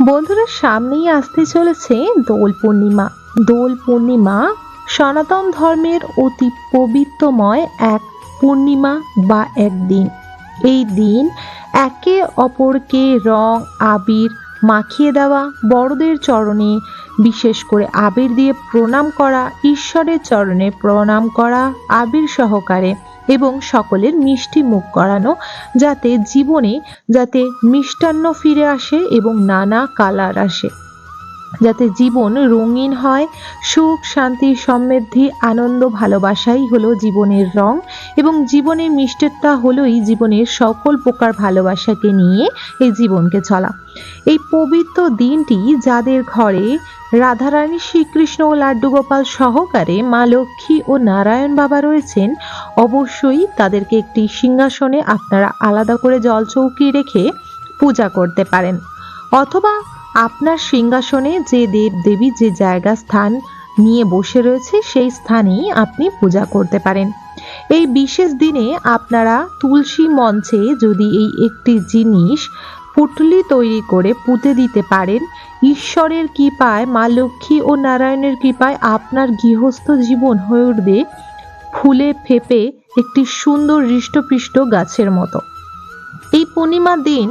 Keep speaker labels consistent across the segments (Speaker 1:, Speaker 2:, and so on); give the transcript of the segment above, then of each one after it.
Speaker 1: বন্ধুরা, সামনেই আসতে চলেছে দোল পূর্ণিমা। দোল পূর্ণিমা সনাতন ধর্মের অতি পবিত্রময় এক পূর্ণিমা বা একদিন। এই দিন একে অপরকে রং আবির মাখিয়ে দেওয়া, বড়দের চরণে বিশেষ করে আবির দিয়ে প্রণাম করা, ঈশ্বরের চরণে প্রণাম করা আবির সহকারে, এবং সকলের মিষ্টি মুখ করানো, যাতে মিষ্টান্ন ফিরে আসে এবং নানা কালার আসে, যাতে জীবন রঙিন হয়। সুখ শান্তি সমৃদ্ধি আনন্দ ভালোবাসাই হলো জীবনের রং, এবং জীবনের মিষ্টতা হলোই জীবনের সকল প্রকার ভালোবাসাকে নিয়ে এই জীবনকে চলা। এই পবিত্র দিনটি যাদের ঘরে রাধারানী শ্রীকৃষ্ণ ও লাড্ডু গোপাল সহকারে মা লক্ষ্মী ও নারায়ণ বাবা রয়েছেন, অবশ্যই তাদেরকে একটি সিংহাসনে আপনারা আলাদা করে জলচৌকি রেখে পূজা করতে পারেন, অথবা আপনার সিংহাসনে যে দেব দেবী যে জায়গা স্থান নিয়ে বসে রয়েছে সেই স্থানেই আপনি পূজা করতে পারেন। এই বিশেষ দিনে আপনারা তুলসী মঞ্চে যদি এই একটি জিনিস পুটলি তৈরি করে পুঁতে দিতে পারেন, ঈশ্বরের কৃপায় মা লক্ষ্মী ও নারায়ণের কৃপায় আপনার গৃহস্থ জীবন হয়ে উঠবে ফুলে ফেপে একটি সুন্দর হৃষ্টপুষ্ট গাছের মতো। এই পূর্ণিমার দিন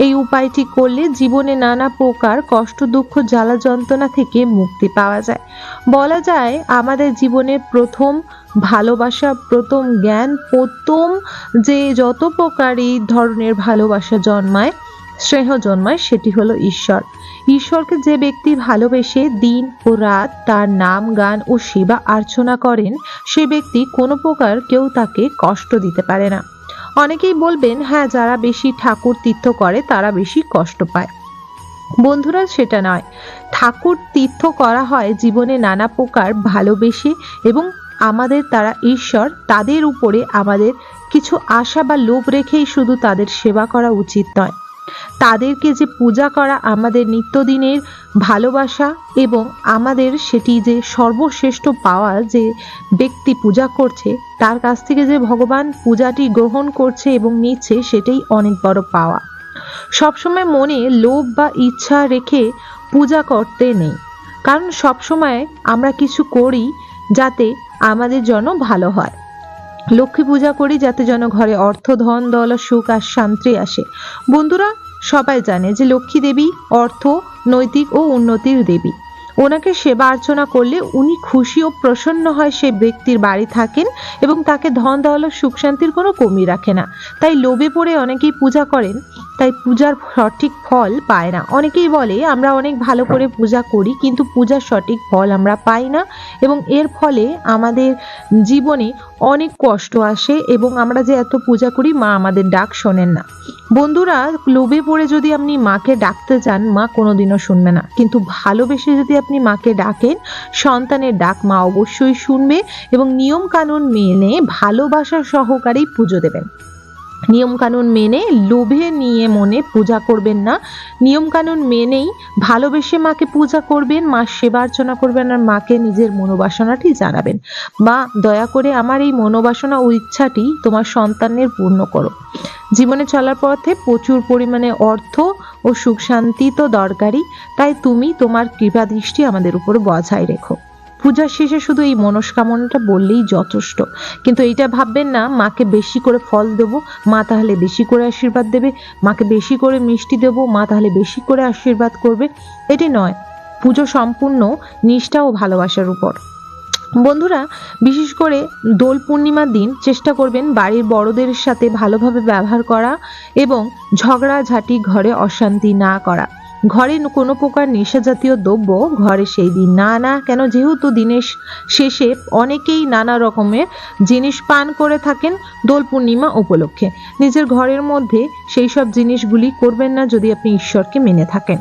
Speaker 1: এই উপায়টি করলে জীবনে নানা প্রকার কষ্ট দুঃখ জ্বালা যন্ত্রণা থেকে মুক্তি পাওয়া যায়। বলা যায় আমাদের জীবনের প্রথম ভালোবাসা, প্রথম জ্ঞান, প্রথম যে যত প্রকার এই ধরনের ভালোবাসা জন্মায়, স্নেহ জন্মায়, সেটি হলো ঈশ্বর। ঈশ্বরকে যে ব্যক্তি ভালোবেসে দিন ও রাত তার নাম গান ও সেবা অর্চনা করেন, সে ব্যক্তি কোনো প্রকার কেউ তাকে কষ্ট দিতে পারে না। অনেকেই বলবেন, হ্যাঁ, যারা বেশি ঠাকুর তীর্থ করে তারা বেশি কষ্ট পায়। বন্ধুরা, সেটা নয়। ঠাকুর তীর্থ করা হয় জীবনে নানা প্রকার ভালোবেসে, এবং আমাদের তারা ঈশ্বর, তাদের উপরে আমাদের কিছু আশা বা লোভ রেখেই শুধু তাদের সেবা করা উচিত নয়। তাদেরকে যে পূজা করা আমাদের নিত্যদিনের ভালোবাসা, এবং আমাদের সেটি যে সর্বশ্রেষ্ঠ পাওয়া, যে ব্যক্তি পূজা করছে তার কাছ থেকে যে ভগবান পূজাটি গ্রহণ করছে এবং নিচ্ছে, সেটাই অনেক বড় পাওয়া। সবসময় মনে লোভ বা ইচ্ছা রেখে পূজা করতে নেই, কারণ সবসময় আমরা কিছু করি যাতে আমাদের জন্য ভালো হয়। লক্ষ্মী পূজা করি যাতে যেন ঘরে অর্থ ধন দৌলত সুখ আর শান্তি আসে। বন্ধুরা, সবাই জানে যে লক্ষ্মী দেবী অর্থ, নৈতিক ও উন্নতির দেবী। ওনাকে সেবা অর্চনা করলে উনি খুশি ও প্রসন্ন হয়, সে ব্যক্তির বাড়ি থাকেন এবং তাকে ধন দৌলত সুখ শান্তির কোনো কমি রাখে না। তাই লোভে পড়ে অনেকেই পূজা করেন, তাই পূজার সঠিক ফল পায় না। অনেকেই বলে আমরা অনেক ভালো করে পূজা করি, কিন্তু পূজার সঠিক ফল আমরা পাই না, এবং এর ফলে আমাদের জীবনে অনেক কষ্ট আসে, এবং আমরা যে এত পূজা করি মা আমাদের ডাক শোনেন না। বন্ধুরা, লোভে পড়ে যদি আপনি মাকে ডাকতে যান, মা কোনোদিনও শুনবে না, কিন্তু ভালোবেসে যদি আপনি মাকে ডাকেন, সন্তানের ডাক মা অবশ্যই শুনবে, এবং নিয়ম কানুন মেনে ভালোবাসা সহকারেই পুজো দেবেন। নিয়ম কানুন মেনে লোভে নিয়ে মনে পূজা করবেন না। নিয়ম কানুন মেনেই ভালোবেসে মাকে পূজা করবেন, মার সেবা অর্চনা করবেন, আর মাকে নিজের মনোবাসনাটি জানাবেন, মা দয়া করে আমার এই মনোবাসনা ও ইচ্ছাটি তোমার সন্তানের পূর্ণ করো। জীবনে চলার পথে প্রচুর পরিমাণে অর্থ ও সুখ শান্তি তো দরকারি, তাই তুমি তোমার কৃপা দৃষ্টি আমাদের উপর বজায় রেখো। পূজার শেষে শুধু এই মনস্কামনাটা বললেই যথেষ্ট, কিন্তু এইটা ভাববেন না মাকে বেশি করে ফল দেব, মা তাহলে বেশি করে আশীর্বাদ দেবে, মাকে বেশি করে মিষ্টি দেব, মা তাহলে বেশি করে আশীর্বাদ করবে। এটি নয়। পুজো সম্পূর্ণ নিষ্ঠা ও ভালোবাসার উপর। বন্ধুরা, বিশেষ করে দোল পূর্ণিমার দিন চেষ্টা করবেন বাড়ির বড়দের সাথে ভালোভাবে ব্যবহার করা, এবং ঝগড়াঝাটি ঘরে অশান্তি না করা। ঘরে কোনো প্রকার নেশা জাতীয় দ্রব্য ঘরে সেই দিন না আনা, কেন যেহেতু দিনের শেষে অনেকেই নানা রকমের জিনিস পান করে থাকেন দোল পূর্ণিমা উপলক্ষে। নিজের ঘরের মধ্যে সেই সব জিনিসগুলি করবেন না যদি আপনি ঈশ্বরকে মেনে থাকেন।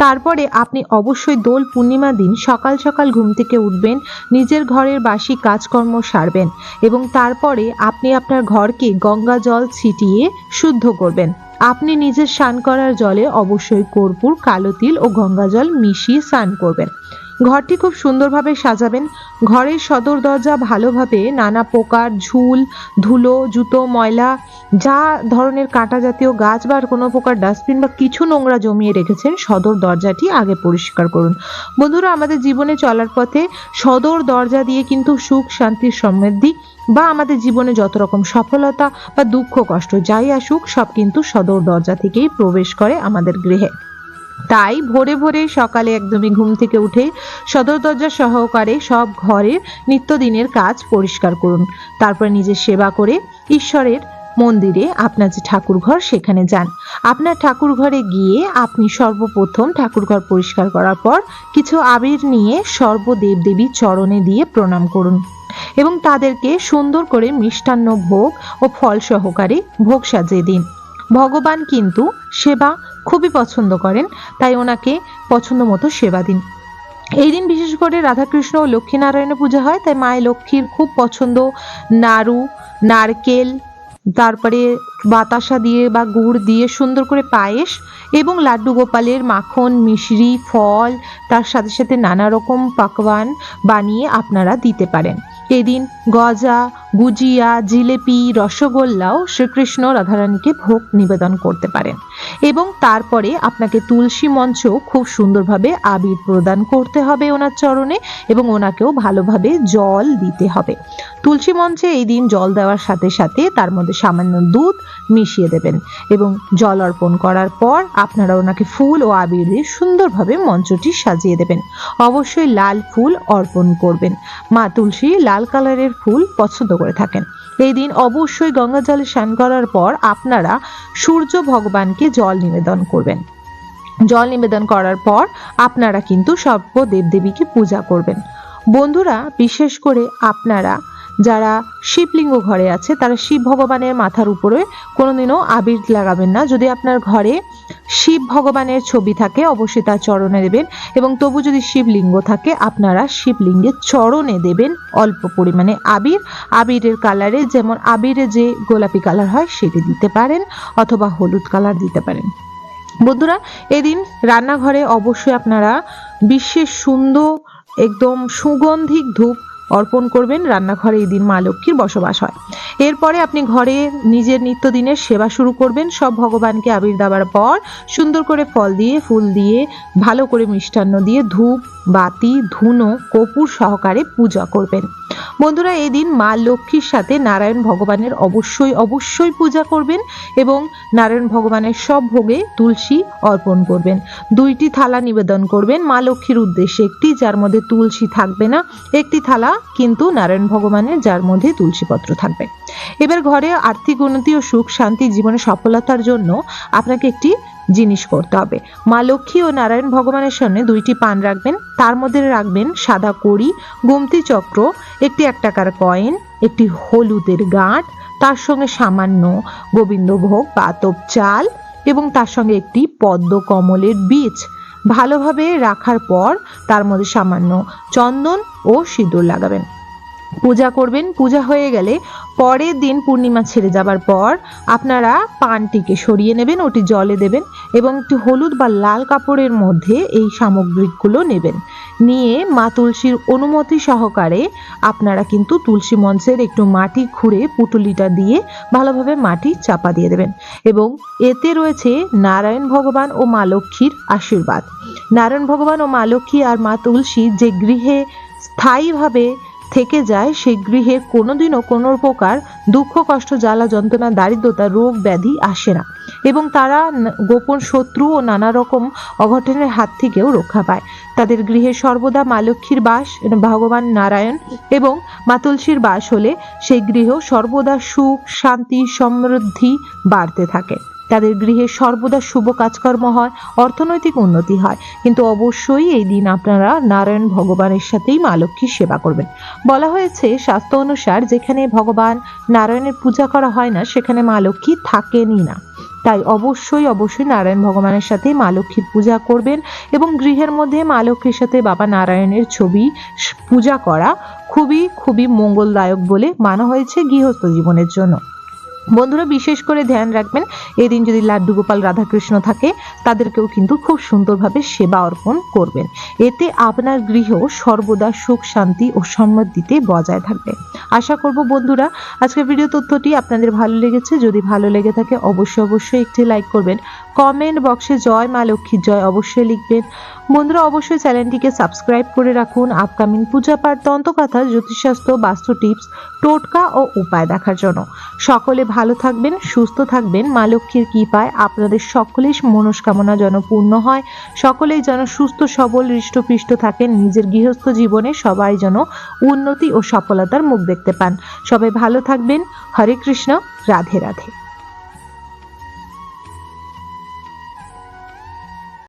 Speaker 1: তারপরে আপনি অবশ্যই দোল পূর্ণিমা দিন সকাল সকাল ঘুম থেকে উঠবেন, নিজের ঘরের বাসি কাজকর্ম সারবেন, এবং তারপরে আপনি আপনার ঘরকে গঙ্গা জল ছিটিয়ে শুদ্ধ করবেন। আপনি নিজের স্নান করার জলে অবশ্যই কর্পূর, কালো তিল ও গঙ্গা জল মিশিয়ে স্নান করবেন। ঘরটি খুব সুন্দরভাবে সাজাবেন। ঘরের সদর দরজা ভালোভাবে নানা প্রকার ঝুল, ধুলো, জুতো, ময়লা, যা ধরনের কাঁটা জাতীয় গাছ বা কোনো প্রকার ডাস্টবিন বা কিছু নোংরা জমিয়ে রেখেছেন, সদর দরজাটি আগে পরিষ্কার করুন। বন্ধুরা, আমাদের জীবনে চলার পথে সদর দরজা দিয়ে কিন্তু সুখ, শান্তি, সমৃদ্ধি বা আমাদের জীবনে যত রকম সফলতা বা দুঃখ কষ্ট যাই আসুক, সব কিন্তু সদর দরজা থেকেই প্রবেশ করে আমাদের গৃহে। তাই ভোরে ভোরে সকালে একদমই ঘুম থেকে উঠে সদর দরজা সহকারে সব ঘরের নিত্যদিনের কাজ পরিষ্কার করুন। তারপর নিজের সেবা করে ঈশ্বরের মন্দিরে, আপনার যে ঠাকুর ঘর সেখানে যান। আপনার ঠাকুর ঘরে গিয়ে আপনি সর্বপ্রথম ঠাকুর ঘর পরিষ্কার করার পর কিছু আবির নিয়ে সর্বদেব দেবীর চরণে দিয়ে প্রণাম করুন এবং তাদেরকে সুন্দর করে মিষ্টান্ন ভোগ ও ফল সহকারে ভোগ সাজিয়ে দিন। ভগবান কিন্তু সেবা খুবই পছন্দ করেন, তাই ওনাকে পছন্দ মতো সেবা দিন। এই দিন বিশেষ করে রাধাকৃষ্ণ ও লক্ষ্মীনারায়ণের পূজা হয়, তাই মায়ের লক্ষ্মীর খুব পছন্দ নাড়ু, নারকেল, তারপরে বাতাসা দিয়ে বা গুড় দিয়ে সুন্দর করে পায়েস এবং লাড্ডু গোপালের মাখন, মিশরি, ফল, তার সাথে সাথে নানা রকম পাকওয়ান বানিয়ে আপনারা দিতে পারেন। এদিন গজা, গুজিয়া, জিলেপি, রসগোল্লাও শ্রীকৃষ্ণ রাধারানীকে ভোগ নিবেদন করতে পারেন। এবং তারপরে আপনাকে তুলসী মঞ্চ খুব সুন্দরভাবে আবির প্রদান করতে হবে ওনার চরণে এবং ওনাকেও ভালোভাবে জল দিতে হবে। তুলসী মঞ্চে এই দিন জল দেওয়ার সাথে সাথে তার মধ্যে সামান্য দুধ মিশিয়ে দেবেন এবং জল অর্পণ করার পর আপনারা ওনাকে ফুল ও আবির দিয়ে সুন্দরভাবে মঞ্চটি সাজিয়ে দেবেন। অবশ্যই লাল ফুল অর্পণ করবেন। মা তুলসী লাল কালারের ফুল পছন্দ করে থাকেন। এই দিন অবশ্যই গঙ্গা জলে স্নান করার পর আপনারা সূর্য ভগবানকে জল নিবেদন করবেন। জল নিবেদন করার পর আপনারা কিন্তু সর্ব দেবদেবীকে পূজা করবেন। বন্ধুরা, বিশেষ করে আপনারা যারা শিবলিঙ্গ ঘরে আছে তারা শিব ভগবানের মাথার উপরে কোনোদিনও আবির লাগাবেন না। যদি আপনার ঘরে শিব ভগবানের ছবি থাকে অবশ্যই তার চরণে দেবেন এবং তবু যদি শিবলিঙ্গ থাকে আপনারা শিবলিঙ্গের চরণে দেবেন অল্প পরিমাণে আবির। আবিরের কালারে, যেমন আবিরে যে গোলাপি কালার হয় সেটি দিতে পারেন অথবা হলুদ কালার দিতে পারেন। বন্ধুরা, এদিন রান্নাঘরে অবশ্যই আপনারা বিশেষ সুন্দর একদম সুগন্ধিক ধূপ অর্পণ করবেন। রান্নাঘরে এই দিন মা লক্ষ্মীর বসবাস হয়। এরপরে আপনি ঘরে নিজের নিত্যদিনের সেবা শুরু করবেন। সব ভগবানকে আবির দেওয়ার পর সুন্দর করে ফল দিয়ে, ফুল দিয়ে, ভালো করে মিষ্টান্ন দিয়ে, ধূপ, বাতি, ধুনো, কর্পূর সহকারে পূজা করবেন। বন্ধুরা, এই দিন মা লক্ষ্মীর সাথে নারায়ণ ভগবানের অবশ্যই পূজা করবেন এবং নারায়ণ ভগবানের সব ভোগে তুলসী অর্পণ করবেন। 2টি থালা নিবেদন করবেন মা লক্ষ্মীর উদ্দেশ্যে, একটি যার মধ্যে তুলসী থাকবে না, একটি থালা কিন্তু নারায়ণ ভগবানের যার মধ্যে তুলসী পত্র থাকবে। এবার ঘরে আর্থিক উন্নতি ও সুখ শান্তি, জীবনে সফলতার জন্য আপনাকে একটি জিনিস করতে হবে। মা লক্ষ্মী ও নারায়ণ ভগবানের সামনে 2টি পান রাখবেন, তার মধ্যে রাখবেন সাদা কড়ি, গোমতী চক্র, একটি 1 টাকার কয়েন, একটি হলুদের গাঁট, তার সঙ্গে সামান্য গোবিন্দভোগ বা আতপ চাল এবং তার সঙ্গে একটি পদ্ম কমলের বীজ ভালোভাবে রাখার পর তার মধ্যে সামান্য চন্দন ও সিঁদুর লাগাবেন। পূজা করবেন। পূজা হয়ে গেলে পরের দিন পূর্ণিমা ছেড়ে যাবার পর আপনারা পানটিকে সরিয়ে নেবেন, ওটি জলে দেবেন এবং একটি হলুদ বা লাল কাপড়ের মধ্যে এই সামগ্রীগুলো নেবেন। নিয়ে মা তুলসীর অনুমতি সহকারে আপনারা কিন্তু তুলসী মঞ্চের একটু মাটি খুঁড়ে পুটুলিটা দিয়ে ভালোভাবে মাটি চাপা দিয়ে দেবেন এবং এতে রয়েছে নারায়ণ ভগবান ও মা লক্ষ্মীর আশীর্বাদ। নারায়ণ ভগবান ও মা লক্ষ্মী আর মা তুলসী যে গৃহে স্থায়ীভাবে থেকে যায়, সেই গৃহে কোনোদিনও কোনো প্রকার দুঃখ, কষ্ট, জ্বালা, যন্ত্রণা, দারিদ্রতা, রোগ ব্যাধি আসে না এবং তারা গোপন শত্রু ও নানা রকম অঘটনের হাত থেকেও রক্ষা পায়। তাদের গৃহে সর্বদা মা লক্ষ্মীর বাস, ভগবান নারায়ণ এবং মা তুলসীর বাস হলে সেই গৃহ সর্বদা সুখ, শান্তি, সমৃদ্ধি বাড়তে থাকে। তাদের গৃহে সর্বদা শুভ কাজকর্ম হয়, অর্থনৈতিক উন্নতি হয়। কিন্তু অবশ্যই এই দিন আপনারা নারায়ণ ভগবানের সাথেই মা লক্ষ্মীর সেবা করবেন। বলা হয়েছে শাস্ত্র অনুসার যেখানে ভগবান নারায়ণের পূজা করা হয় না সেখানে মা লক্ষ্মী থাকেনই না। তাই অবশ্যই নারায়ণ ভগবানের সাথে মা লক্ষ্মীর পূজা করবেন এবং গৃহের মধ্যে মা লক্ষ্মীর সাথে বাবা নারায়ণের ছবি পূজা করা খুবই মঙ্গলদায়ক বলে মানা হয়েছে গৃহস্থ জীবনের জন্য। বন্ধুরা বিশেষ করে ধ্যান রাখবেন, এদিন যদি লাড্ডু গোপাল রাধাকৃষ্ণ থাকে তাদেরকেও কিন্তু খুব সুন্দরভাবে সেবা অর্পণ করবেন। এতে আপনার গৃহ সর্বদা সুখ শান্তি ও সমৃদ্ধিতে বজায় থাকবে। আশা করব বন্ধুরা আজকের ভিডিও তথ্যটি আপনাদের ভালো লেগেছে। যদি ভালো লেগে থাকে অবশ্যই একটি লাইক করবেন। কমেন্ট বক্সে জয় মা লক্ষ্মীর জয় অবশ্যই লিখবেন। বন্ধুরা অবশ্যই চ্যানেলটিকে সাবস্ক্রাইব করে রাখুন আপকামিং পূজা পাঠ, তন্ত্রকথা, জ্যোতিষশাস্ত্র, বাস্তু টিপস, টোটকা ও উপায় দেখার জন্য। সকলে ভালো থাকবেন, সুস্থ থাকবেন। মা লক্ষ্মীর কৃপায় আপনাদের সকলের মনস্কামনা যেন পূর্ণ হয়, সকলেই যেন সুস্থ সবল হৃষ্টপুষ্ট থাকেন, নিজের গৃহস্থ জীবনে সবাই যেন উন্নতি ও সফলতার মুখ দেখতে পান। সবাই ভালো থাকবেন। হরে কৃষ্ণ, রাধে রাধে।